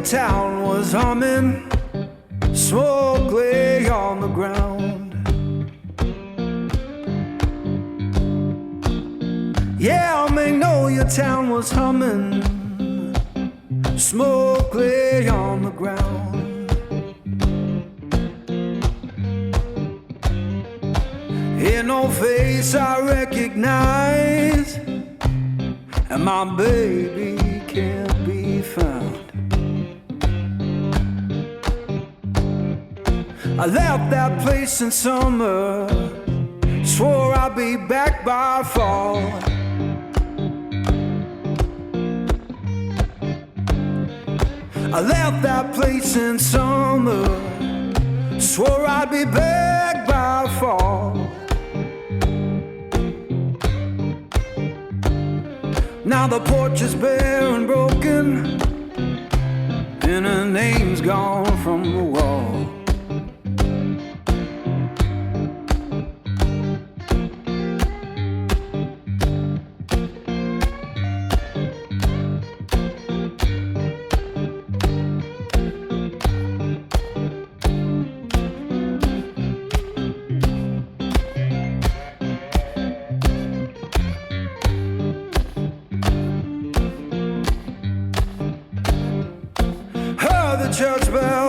your town was humming, smoke lay on the ground. Yeah, I may know your town was humming, smoke lay on the ground. Ain't no face I recognize, and my baby can't be found. I left that place in summer, swore I'd be back by fall. I left that place in summer, swore I'd be back by fall. Now the porch is bare and broken, and her name's gone from the wall. The church bell